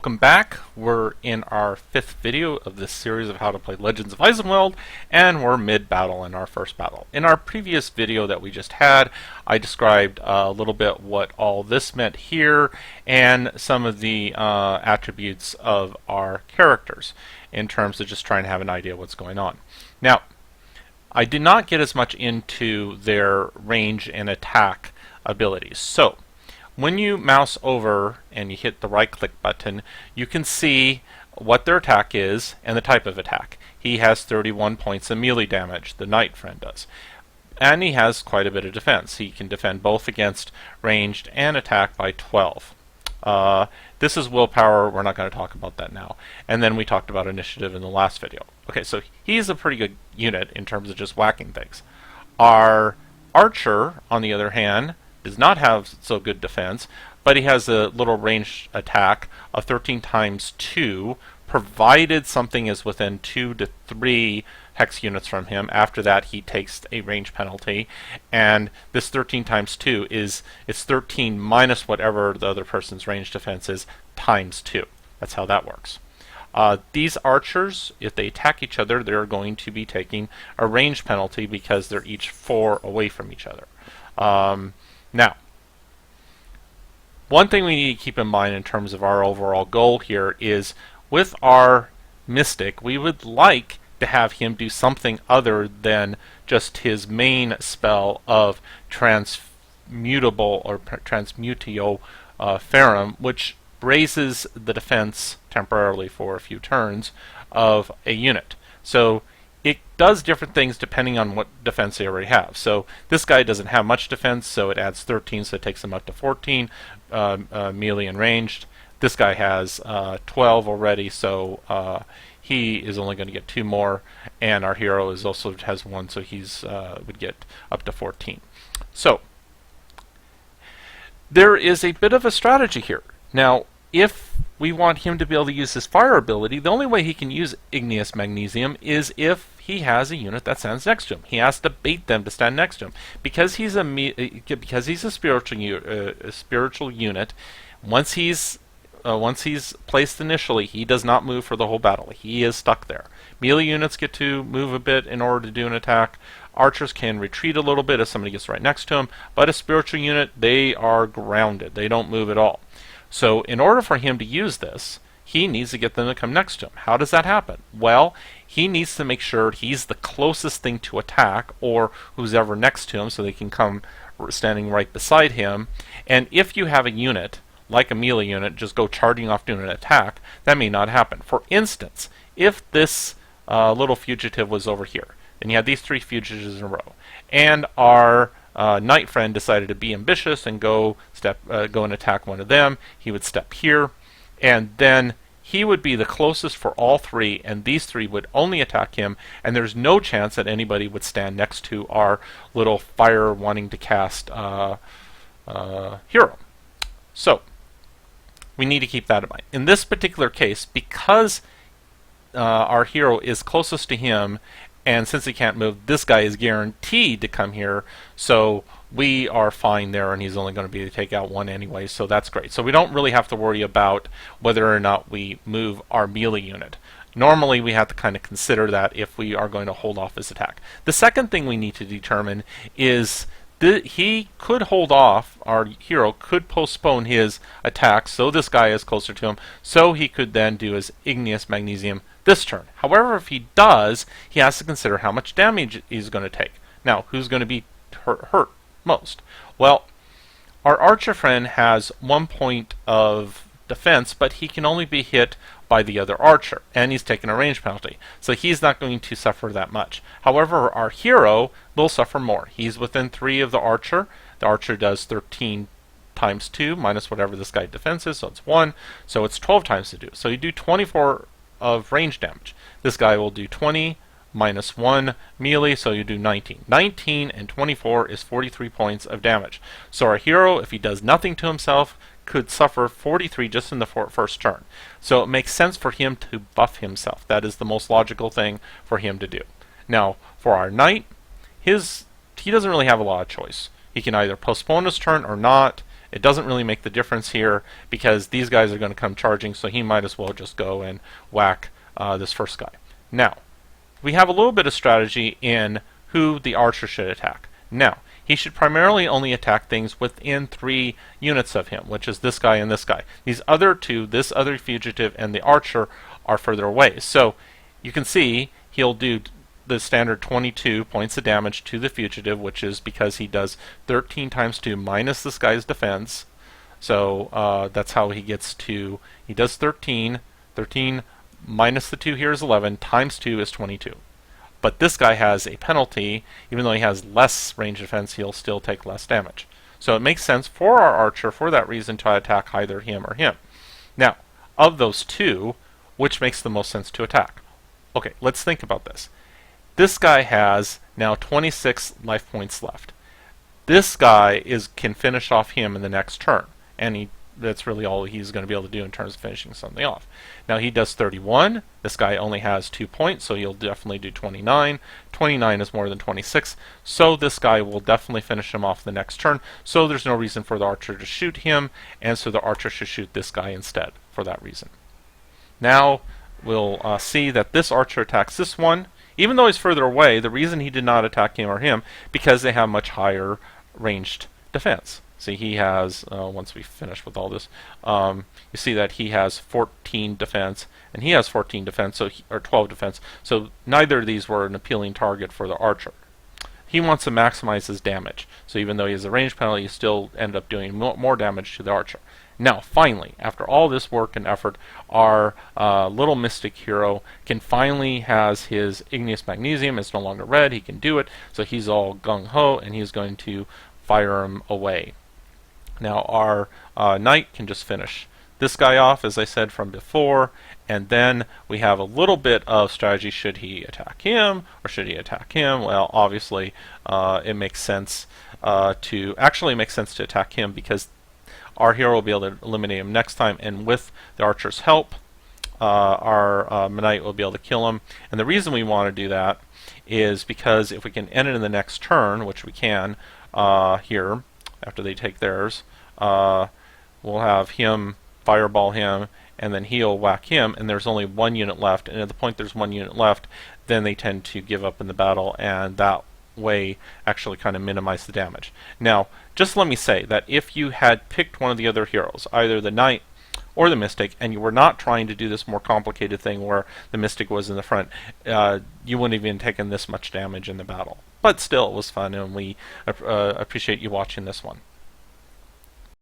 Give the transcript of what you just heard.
Welcome back. We're in our 5th video of this series of how to play Legends of Eisenwald, and we're mid-battle in our first battle. In our previous video that we just had, I described a little bit what all this meant here and some of the attributes of our characters in terms of just trying to have an idea what's going on. Now, I did not get as much into their range and attack abilities. So, when you mouse over and you hit the right click button, you can see what their attack is and the type of attack. He has 31 points of melee damage, the knight friend does. And he has quite a bit of defense. He can defend both against ranged and attack by 12. This is willpower, we're not going to talk about that now. And then we talked about initiative in the last video. Okay, so he's a pretty good unit in terms of just whacking things. Our archer, on the other hand, does not have so good defense, but he has a little ranged attack of 13 times 2, provided something is within 2 to 3 hex units from him. After that, he takes a range penalty, and this 13 times 2 is it's 13 minus whatever the other person's range defense is times 2. That's how that works. These archers, if they attack each other, they're going to be taking a range penalty because they're each 4 away from each other. Now, one thing we need to keep in mind in terms of our overall goal here is with our mystic, we would like to have him do something other than just his main spell of transmutable or transmutio ferrum, which raises the defense temporarily for a few turns of a unit. So it does different things depending on what defense they already have. So this guy doesn't have much defense, so it adds 13, so it takes him up to 14 melee and ranged. This guy has 12 already, so he is only going to get 2 more, and our hero is also has 1, so he's would get up to 14. So there is a bit of a strategy here. Now, if we want him to be able to use his fire ability, the only way he can use igneous magnesium is if he has a unit that stands next to him. He has to bait them to stand next to him. Because he's a spiritual unit, once he's placed initially, he does not move for the whole battle. He is stuck there. Melee units get to move a bit in order to do an attack. Archers can retreat a little bit if somebody gets right next to him, but a spiritual unit, they are grounded. They don't move at all. So in order for him to use this, he needs to get them to come next to him. How does that happen? Well, he needs to make sure he's the closest thing to attack, or who's ever next to him, so they can come standing right beside him. And if you have a unit, like a melee unit, just go charging off doing an attack, that may not happen. For instance, if this little fugitive was over here, and you had these 3 fugitives in a row, and our knight friend decided to be ambitious and go and attack one of them, he would step here, and then he would be the closest for all 3, and these 3 would only attack him, and there's no chance that anybody would stand next to our little fire wanting to cast hero. So we need to keep that in mind. In this particular case, because our hero is closest to him, and since he can't move, this guy is guaranteed to come here, so we are fine there, and he's only going to be able to take out 1 anyway, so that's great. So we don't really have to worry about whether or not we move our melee unit. Normally we have to kind of consider that if we are going to hold off his attack. The second thing we need to determine is he could hold off, our hero could postpone his attack so this guy is closer to him, so he could then do his igneous magnesium this turn. However, if he does, he has to consider how much damage he's going to take. Now, who's going to be hurt most? Well, our archer friend has 1 point of defense, but he can only be hit by the other archer, and he's taken a range penalty, so he's not going to suffer that much. However, our hero will suffer more. He's within 3 of the archer. The archer does 13 times 2 minus whatever this guy's defense is, so it's 1, so it's 12 times to do. So you do 24 of range damage. This guy will do 20 minus 1 melee, so you do 19. 19 and 24 is 43 points of damage. So our hero, if he does nothing to himself, could suffer 43 just in the first turn. So it makes sense for him to buff himself. That is the most logical thing for him to do. Now, for our knight, he doesn't really have a lot of choice. He can either postpone his turn or not, it doesn't really make the difference here because these guys are going to come charging, so he might as well just go and whack this first guy. Now, we have a little bit of strategy in who the archer should attack. Now, he should primarily only attack things within 3 units of him, which is this guy and this guy. These other two, this other fugitive and the archer, are further away. So you can see he'll do the standard 22 points of damage to the fugitive, which is because he does 13 times 2 minus this guy's defense. So that's how he gets to, he does 13. 13 minus the 2 here is 11, times 2 is 22. But this guy has a penalty. Even though he has less range defense, he'll still take less damage. So it makes sense for our archer, for that reason, to attack either him or him. Now, of those two, which makes the most sense to attack? Okay, let's think about this. This guy has now 26 life points left. This guy can finish off him in the next turn, and that's really all he's going to be able to do in terms of finishing something off. Now he does 31. This guy only has 2 points, so he'll definitely do 29. 29 is more than 26, so this guy will definitely finish him off the next turn, so there's no reason for the archer to shoot him, and so the archer should shoot this guy instead for that reason. Now we'll see that this archer attacks this one. Even though he's further away, the reason he did not attack him or him, because they have much higher ranged defense. See, he has, once we finish with all this, you see that he has 14 defense, and he has 14 defense, so or 12 defense, so neither of these were an appealing target for the archer. He wants to maximize his damage, so even though he has a range penalty, he still end up doing more damage to the archer. Now, finally, after all this work and effort, our little mystic hero can finally has his igneous magnesium. It's no longer red. He can do it, so he's all gung-ho, and he's going to fire him away. Now our knight can just finish this guy off, as I said from before, and then we have a little bit of strategy. Should he attack him or should he attack him? Well, obviously it makes sense to attack him, because our hero will be able to eliminate him next time, and with the archer's help, our knight will be able to kill him. And the reason we want to do that is because if we can end it in the next turn, which we can here, after they take theirs, we'll have him fireball him, and then he'll whack him, and there's only 1 unit left, and at the point there's 1 unit left, then they tend to give up in the battle, and that way actually kind of minimize the damage. Now, just let me say that if you had picked one of the other heroes, either the knight or the mystic, and you were not trying to do this more complicated thing where the mystic was in the front, you wouldn't have even taken this much damage in the battle. But still, it was fun, and we appreciate you watching this one.